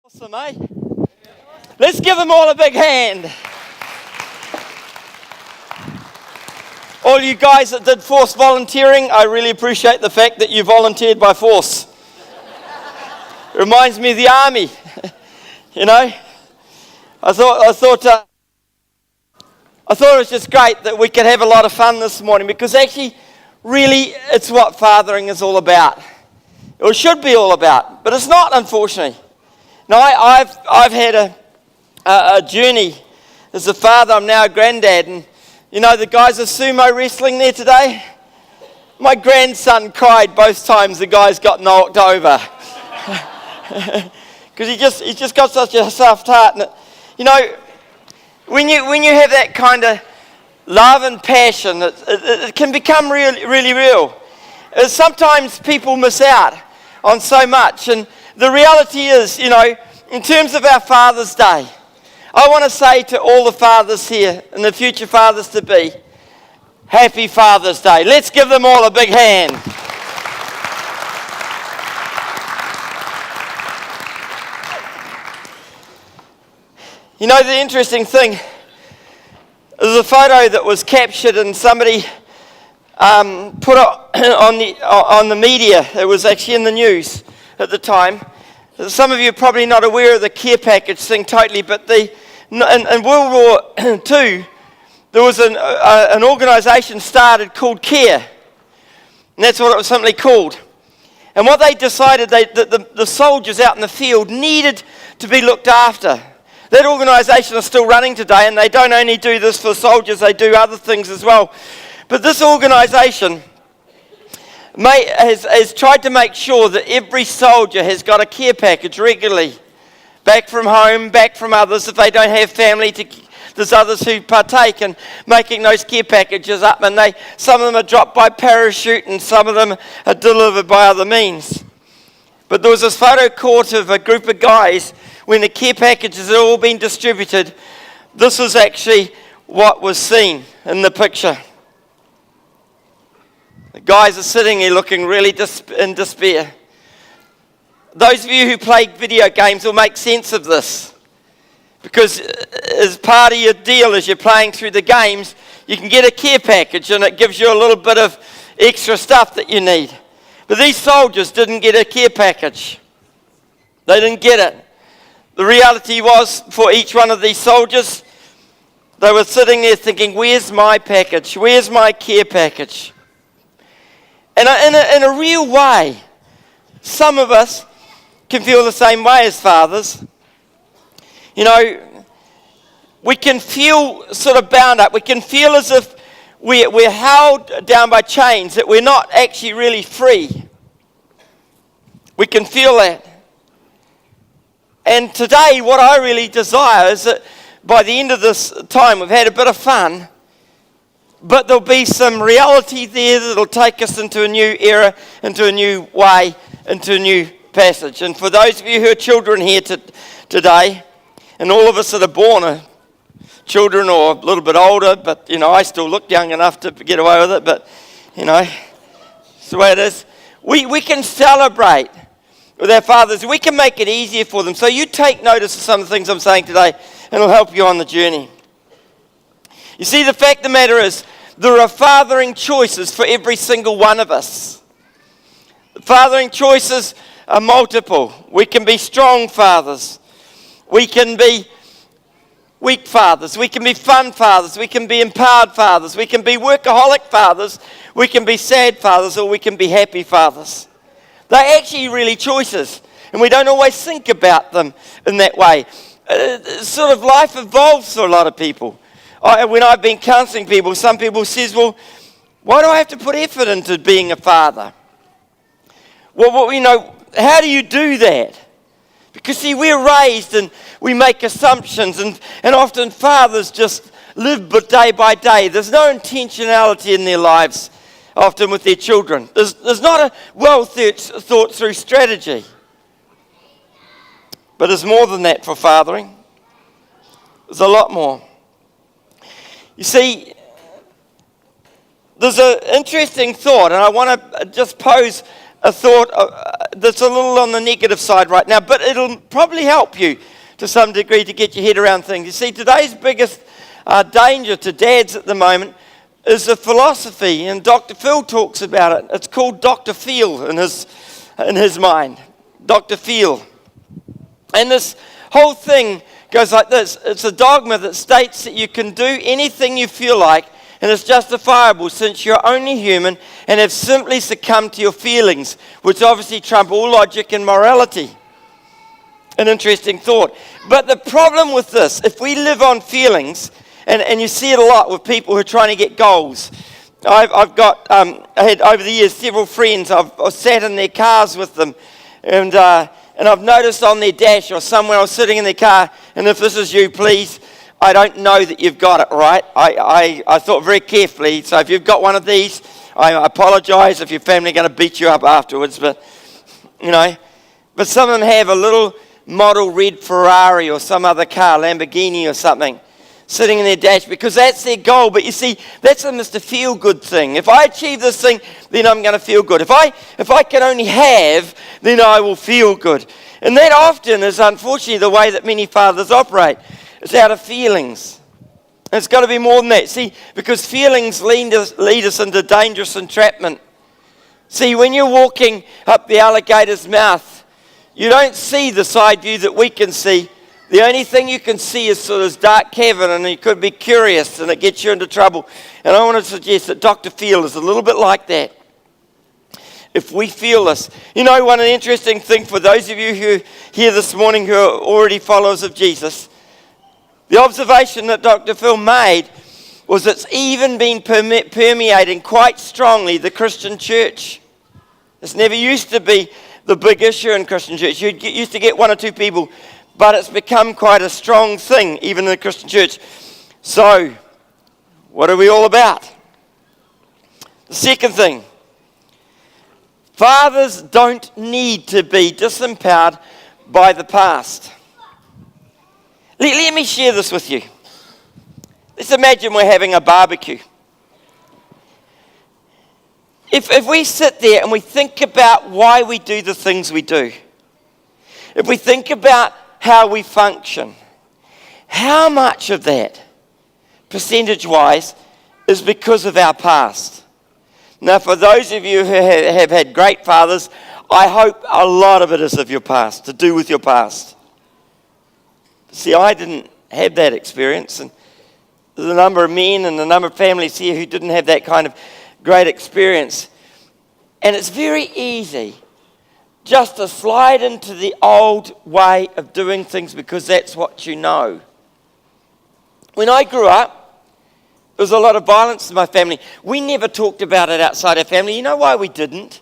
Awesome, eh? Let's give them all a big hand. All you guys that did force volunteering, I really appreciate the fact that you volunteered by force. It reminds me of the army, you know. I thought it was just great that we could have a lot of fun this morning, because actually, really, it's what fathering is all about. Or should be all about, but it's not, unfortunately. Now, I've had a journey as a father. I'm now a granddad, and you know the guys of sumo wrestling there today? My grandson cried both times the guys got knocked over. Because he's just got such a soft heart. And you know, when you have that kind of love and passion, it can become really real. Sometimes people miss out on so much, and the reality is, you know, in terms of our Father's Day, I want to say to all the fathers here and the future fathers to be, Happy Father's Day. Let's give them all a big hand. You know, the interesting thing is a photo that was captured and somebody put it on the media. It was actually in the news at the time. Some of you are probably not aware of the care package thing totally, but in World War II, there was an organisation started called CARE, and that's what it was simply called. And what they decided, that the soldiers out in the field needed to be looked after. That organisation is still running today, and they don't only do this for soldiers, they do other things as well. But this organisation has tried to make sure that every soldier has got a care package regularly. Back from home, back from others. If they don't have family, there's others who partake in making those care packages up. And some of them are dropped by parachute and some of them are delivered by other means. But there was this photo caught of a group of guys when the care packages had all been distributed. This was actually what was seen in the picture. The guys are sitting here looking really in despair. Those of you who play video games will make sense of this. Because as part of your deal, as you're playing through the games, you can get a care package and it gives you a little bit of extra stuff that you need. But these soldiers didn't get a care package. They didn't get it. The reality was, for each one of these soldiers, they were sitting there thinking, where's my package? Where's my care package? And in a real way, some of us can feel the same way as fathers. You know, we can feel sort of bound up. We can feel as if we're held down by chains, that we're not actually really free. We can feel that. And today, what I really desire is that by the end of this time, we've had a bit of fun, but there'll be some reality there that'll take us into a new era, into a new way, into a new passage. And for those of you who are children here today, and all of us that are born children or a little bit older, but, you know, I still look young enough to get away with it, but, you know, it's the way it is. We can celebrate with our fathers. We can make it easier for them. So you take notice of some of the things I'm saying today, and it'll help you on the journey. You see, the fact of the matter is, there are fathering choices for every single one of us. The fathering choices are multiple. We can be strong fathers. We can be weak fathers. We can be fun fathers. We can be empowered fathers. We can be workaholic fathers. We can be sad fathers, or we can be happy fathers. They're actually really choices, and we don't always think about them in that way. Sort of life evolves for a lot of people. When I've been counselling people, some people says, well, why do I have to put effort into being a father? Well, you know, how do you do that? Because, see, we're raised and we make assumptions, and often fathers just live but day by day. There's no intentionality in their lives, often with their children. There's not a well thought through strategy. But there's more than that for fathering. There's a lot more. You see, there's an interesting thought, and I want to just pose a thought that's a little on the negative side right now, but it'll probably help you to some degree to get your head around things. You see, today's biggest danger to dads at the moment is a philosophy, and Dr. Phil talks about it. It's called Dr. Feel in his mind. Dr. Feel. And this whole thing goes like this. It's a dogma that states that you can do anything you feel like, and it's justifiable since you're only human and have simply succumbed to your feelings, which obviously trump all logic and morality. An interesting thought. But the problem with this, if we live on feelings, and you see it a lot with people who are trying to get goals. I had over the years several friends. I've sat in their cars with them, and I've noticed on their dash or somewhere I was sitting in their car, and if this is you, please, I don't know that you've got it right. I thought very carefully, so if you've got one of these, I apologise if your family are going to beat you up afterwards, but some of them have a little model red Ferrari or some other car, Lamborghini or something, sitting in their dash because that's their goal. But you see, that's a Mr. Feel-Good thing. If I achieve this thing, then I'm going to feel good. If I can only have, then I will feel good. And that often is unfortunately the way that many fathers operate. It's out of feelings. And it's got to be more than that. See, because feelings lead us into dangerous entrapment. See, when you're walking up the alligator's mouth, you don't see the side view that we can see. The only thing you can see is sort of this dark cavern, and you could be curious, and it gets you into trouble. And I want to suggest that Dr. Feel is a little bit like that. If we feel this. One interesting thing for those of you who are here this morning who are already followers of Jesus, the observation that Dr. Phil made was it's even been permeating quite strongly the Christian church. It's never used to be the big issue in Christian church. You used to get one or two people, but it's become quite a strong thing, even in the Christian church. So, what are we all about? The second thing, fathers don't need to be disempowered by the past. Let me share this with you. Let's imagine we're having a barbecue. If we sit there and we think about why we do the things we do, if we think about how we function, how much of that, percentage-wise, is because of our past? Now, for those of you who have had great fathers, I hope a lot of it is of your past, to do with your past. See, I didn't have that experience, and there's a number of men and a number of families here who didn't have that kind of great experience. And it's very easy just to slide into the old way of doing things because that's what you know. When I grew up, there was a lot of violence in my family. We never talked about it outside our family. You know why we didn't?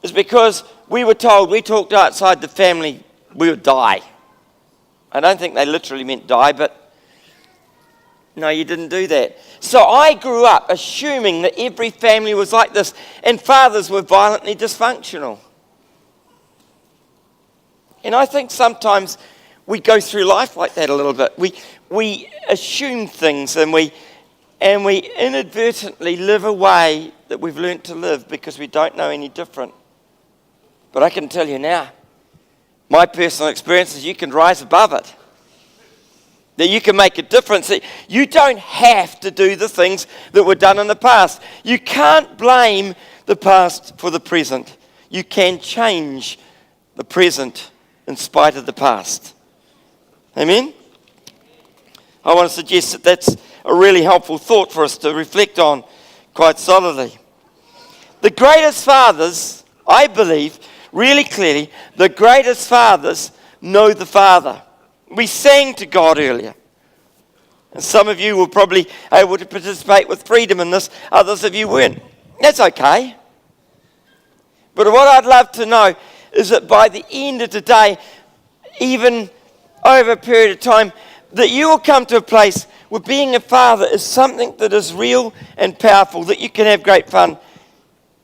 It's because we were told we talked outside the family, we would die. I don't think they literally meant die, but no, you didn't do that. So I grew up assuming that every family was like this, and fathers were violently dysfunctional. And I think sometimes we go through life like that a little bit. We assume things, and we inadvertently live a way that we've learnt to live because we don't know any different. But I can tell you now, my personal experience is you can rise above it. That you can make a difference. That you don't have to do the things that were done in the past. You can't blame the past for the present. You can change the present in spite of the past. Amen? I want to suggest that that's a really helpful thought for us to reflect on quite solidly. The greatest fathers, I believe, really clearly, the greatest fathers know the Father. We sang to God earlier. And some of you were probably able to participate with freedom in this. Others of you weren't. That's okay. But what I'd love to know is that by the end of today, even over a period of time, that you will come to a place where being a father is something that is real and powerful, that you can have great fun.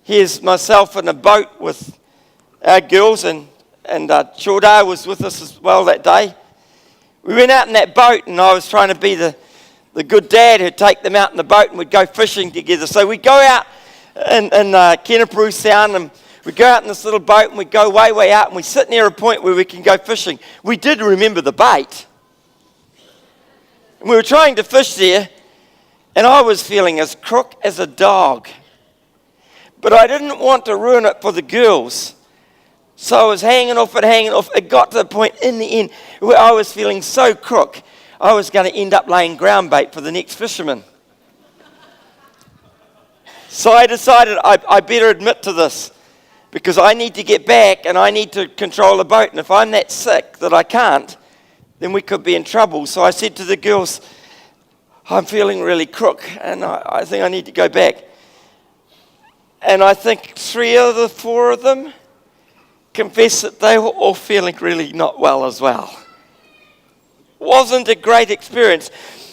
Here's myself in a boat with our girls, and Chordar was with us as well that day. We went out in that boat, and I was trying to be the good dad who'd take them out in the boat, and we'd go fishing together. So we'd go out in Kenepuru Sound, and We go out in this little boat and we go way, way out and we sit near a point where we can go fishing. We did remember the bait. And we were trying to fish there and I was feeling as crook as a dog. But I didn't want to ruin it for the girls. So I was hanging off. It got to the point in the end where I was feeling so crook, I was going to end up laying ground bait for the next fisherman. So I decided I better admit to this because I need to get back and I need to control the boat. And if I'm that sick that I can't, then we could be in trouble. So I said to the girls, I'm feeling really crook and I think I need to go back. And I think 3 of the 4 of them confessed that they were all feeling really not well as well. Wasn't a great experience.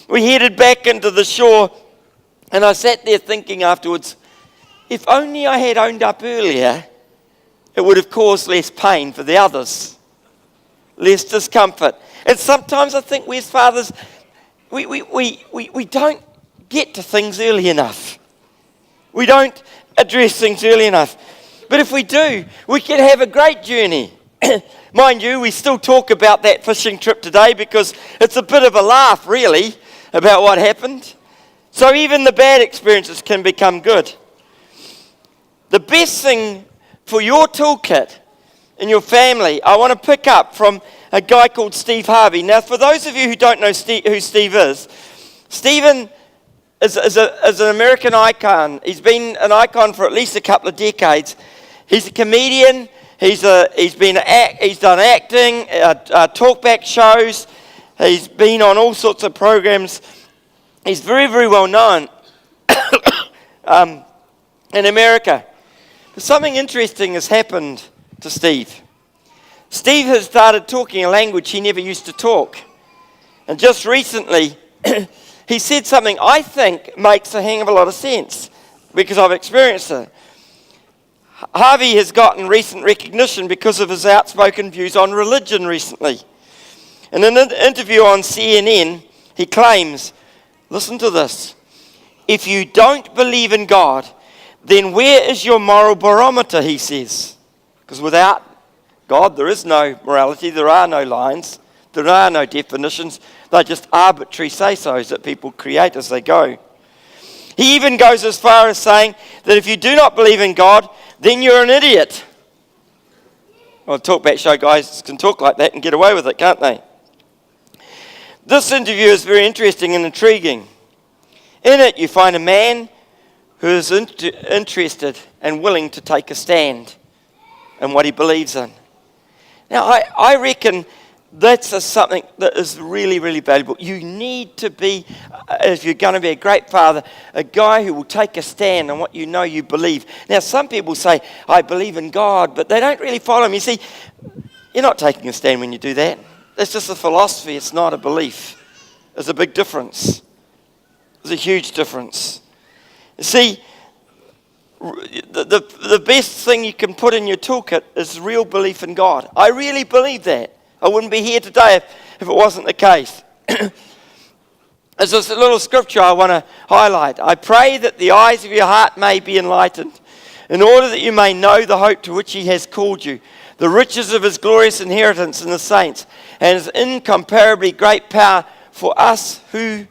We headed back into the shore and I sat there thinking afterwards, if only I had owned up earlier, it would have caused less pain for the others, less discomfort. And sometimes I think we as fathers, we don't get to things early enough. We don't address things early enough. But if we do, we can have a great journey. Mind you, we still talk about that fishing trip today because it's a bit of a laugh, really, about what happened. So even the bad experiences can become good. The best thing for your toolkit in your family, I want to pick up from a guy called Steve Harvey. Now, for those of you who don't know who Steve is, Stephen is an American icon. He's been an icon for at least a couple of decades. He's a comedian. He's done acting, talkback shows. He's been on all sorts of programs. He's very, very well known in America. But something interesting has happened to Steve. Steve has started talking a language he never used to talk. And just recently, he said something I think makes a hang of a lot of sense because I've experienced it. Harvey has gotten recent recognition because of his outspoken views on religion recently. In an interview on CNN, he claims, listen to this, if you don't believe in God, then where is your moral barometer, he says. Because without God, there is no morality, there are no lines, there are no definitions. They're just arbitrary say-sos that people create as they go. He even goes as far as saying that if you do not believe in God, then you're an idiot. Well, talkback show guys can talk like that and get away with it, can't they? This interview is very interesting and intriguing. In it, you find a man who is interested and willing to take a stand in what he believes in. Now, I reckon that's something that is really, really valuable. You need to be, if you're going to be a great father, a guy who will take a stand on what you know you believe. Now, some people say, I believe in God, but they don't really follow him. You see, you're not taking a stand when you do that. It's just a philosophy. It's not a belief. There's a big difference. There's a huge difference. You see, the best thing you can put in your toolkit is real belief in God. I really believe that. I wouldn't be here today if it wasn't the case. There's this little scripture I want to highlight. I pray that the eyes of your heart may be enlightened, in order that you may know the hope to which he has called you, the riches of his glorious inheritance in the saints, and his incomparably great power for us who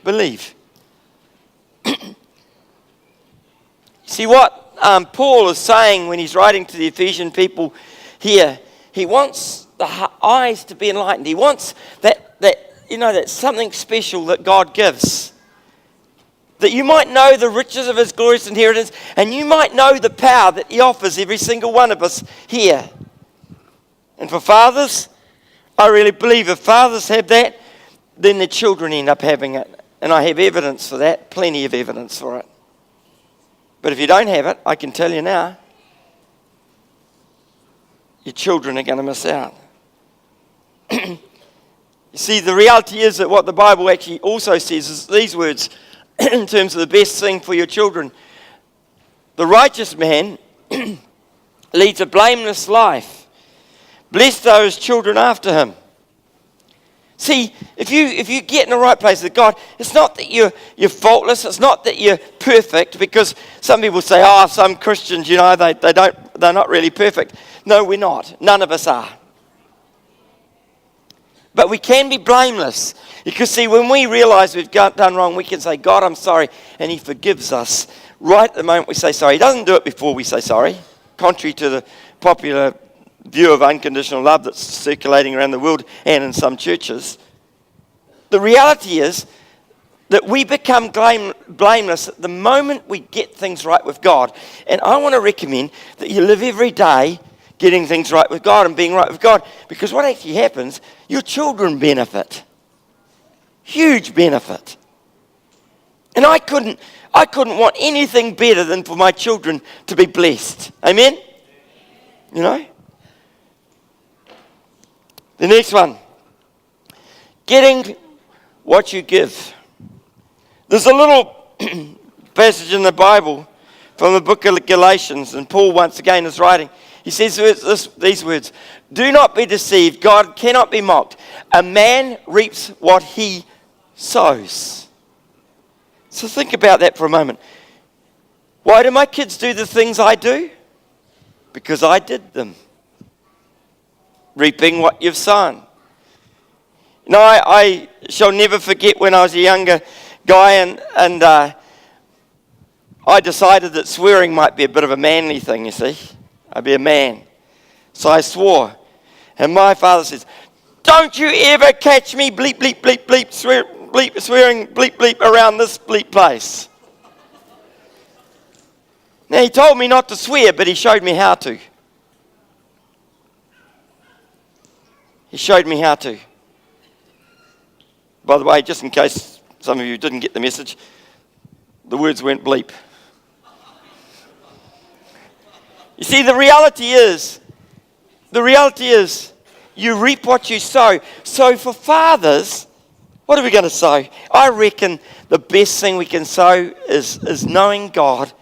believe. See what Paul is saying when he's writing to the Ephesian people here. He wants the eyes to be enlightened. He wants that something special that God gives. That you might know the riches of his glorious inheritance, and you might know the power that he offers every single one of us here. And for fathers, I really believe if fathers have that, then the children end up having it. And I have evidence for that, plenty of evidence for it. But if you don't have it, I can tell you now, your children are going to miss out. You see, the reality is that what the Bible actually also says is these words in terms of the best thing for your children. The righteous man leads a blameless life. Blessed are his children after him. See, if you get in the right place with God, it's not that you're faultless. It's not that you're perfect, because some people say, some Christians, they're not really perfect. No, we're not. None of us are. But we can be blameless. Because see, when we realize we've done wrong, we can say, God, I'm sorry, and He forgives us right at the moment we say sorry. He doesn't do it before we say sorry, contrary to the popular view of unconditional love that's circulating around the world and in some churches. The reality is that we become blameless at the moment we get things right with God. And I want to recommend that you live every day getting things right with God and being right with God, because what actually happens, your children benefit. Huge benefit. And I couldn't want anything better than for my children to be blessed. Amen? You know? The next one. Getting what you give. There's a little passage in the Bible from the book of Galatians, and Paul once again is writing. He says these words, "Do not be deceived, God cannot be mocked. A man reaps what he sows." So think about that for a moment. Why do my kids do the things I do? Because I did them. Reaping what you've sown. You know, I shall never forget when I was a younger guy and I decided that swearing might be a bit of a manly thing, you see. I'd be a man. So I swore. And my father says, "Don't you ever catch me bleep, bleep, bleep, bleep, swearing bleep, bleep around this bleep place." Now, he told me not to swear, but he showed me how to. He showed me how to. By the way, just in case some of you didn't get the message, the words weren't bleep. You see, the reality is, you reap what you sow. So for fathers, what are we going to sow? I reckon the best thing we can sow is knowing God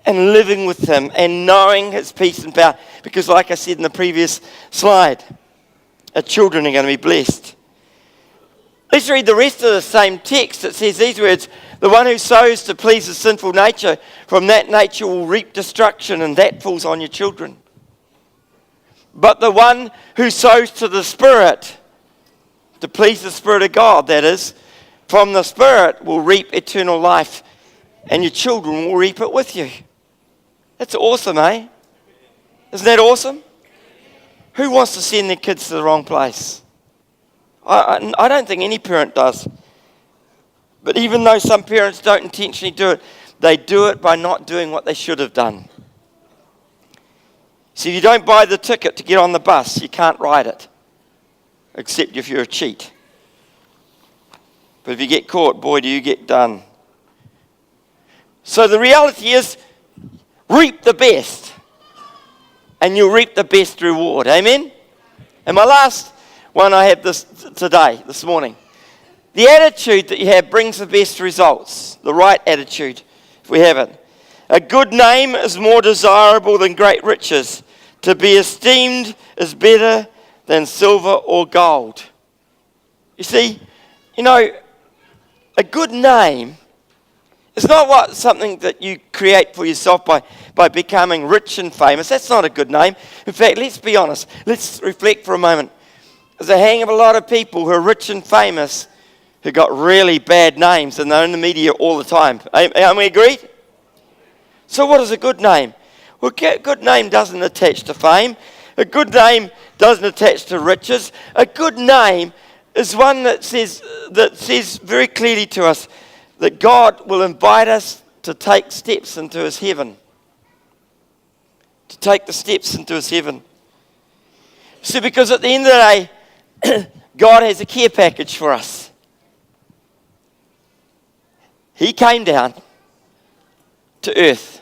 and living with Him and knowing His peace and power. Because like I said in the previous slide, our children are going to be blessed. Let's read the rest of the same text. It says these words, "The one who sows to please his sinful nature, from that nature will reap destruction, and that falls on your children. But the one who sows to the Spirit, to please the Spirit of God, that is, from the Spirit will reap eternal life, and your children will reap it with you." That's awesome, eh? Isn't that awesome? Who wants to send their kids to the wrong place? I don't think any parent does. But even though some parents don't intentionally do it, they do it by not doing what they should have done. So if you don't buy the ticket to get on the bus, you can't ride it. Except if you're a cheat. But if you get caught, boy, do you get done. So the reality is, reap the best. And you'll reap the best reward. Amen? And my last one I have this morning. The attitude that you have brings the best results. The right attitude, if we have it. A good name is more desirable than great riches. To be esteemed is better than silver or gold. You see, a good name is not something that you create for yourself by becoming rich and famous. That's not a good name. In fact, let's be honest. Let's reflect for a moment. There's a hang of a lot of people who are rich and famous who got really bad names, and they're in the media all the time. Are we agreed? So what is a good name? Well, a good name doesn't attach to fame. A good name doesn't attach to riches. A good name is one that says very clearly to us that God will invite us to take steps into His heaven. To take the steps into His heaven. See, because at the end of the day, God has a care package for us. He came down to earth.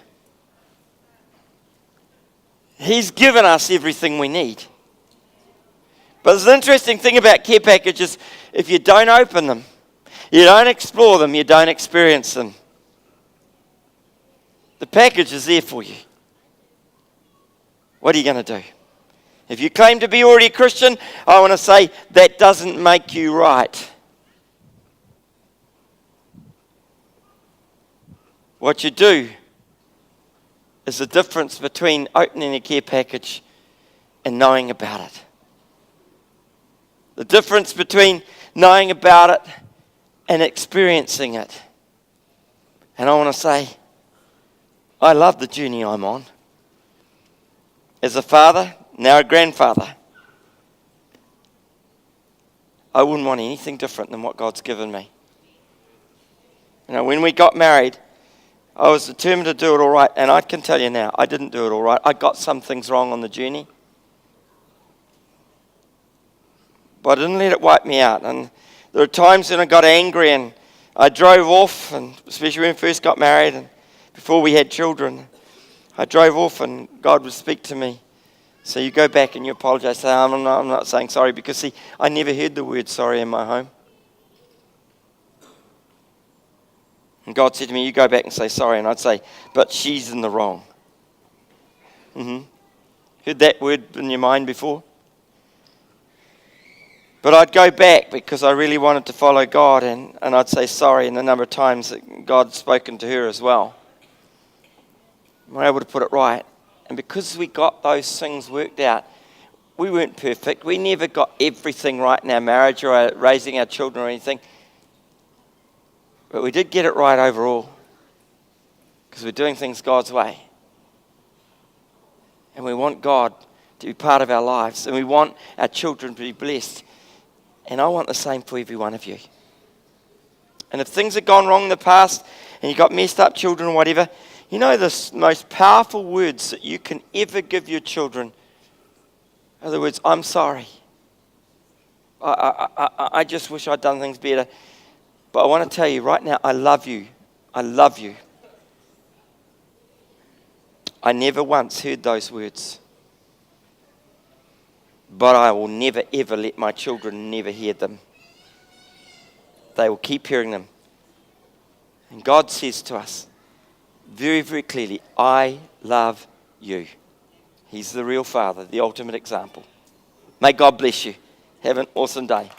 He's given us everything we need. But there's an interesting thing about care packages. If you don't open them, you don't explore them, you don't experience them. The package is there for you. What are you going to do? If you claim to be already a Christian, I want to say that doesn't make you right. What you do is the difference between opening a care package and knowing about it. The difference between knowing about it and experiencing it. And I want to say, I love the journey I'm on. As a father, now a grandfather, I wouldn't want anything different than what God's given me. You know, when we got married, I was determined to do it all right, and I can tell you now, I didn't do it all right. I got some things wrong on the journey. But I didn't let it wipe me out. And there were times when I got angry and I drove off, and especially when we first got married and before we had children, I drove off and God would speak to me. So you go back and you apologize. Say, I'm not saying sorry, because see, I never heard the word sorry in my home. And God said to me, you go back and say sorry. And I'd say, but she's in the wrong. Heard that word in your mind before? But I'd go back because I really wanted to follow God, and I'd say sorry, and the number of times that God's spoken to her as well. We're able to put it right. And because we got those things worked out, we weren't perfect. We never got everything right in our marriage or raising our children or anything. But we did get it right overall, because we're doing things God's way. And we want God to be part of our lives, and we want our children to be blessed. And I want the same for every one of you. And if things have gone wrong in the past, and you got messed up children or whatever, you know the most powerful words that you can ever give your children are the words, I'm sorry. I just wish I'd done things better. But I want to tell you right now, I love you. I love you. I never once heard those words. But I will never, ever let my children never hear them. They will keep hearing them. And God says to us very, very clearly, I love you. He's the real Father, the ultimate example. May God bless you. Have an awesome day.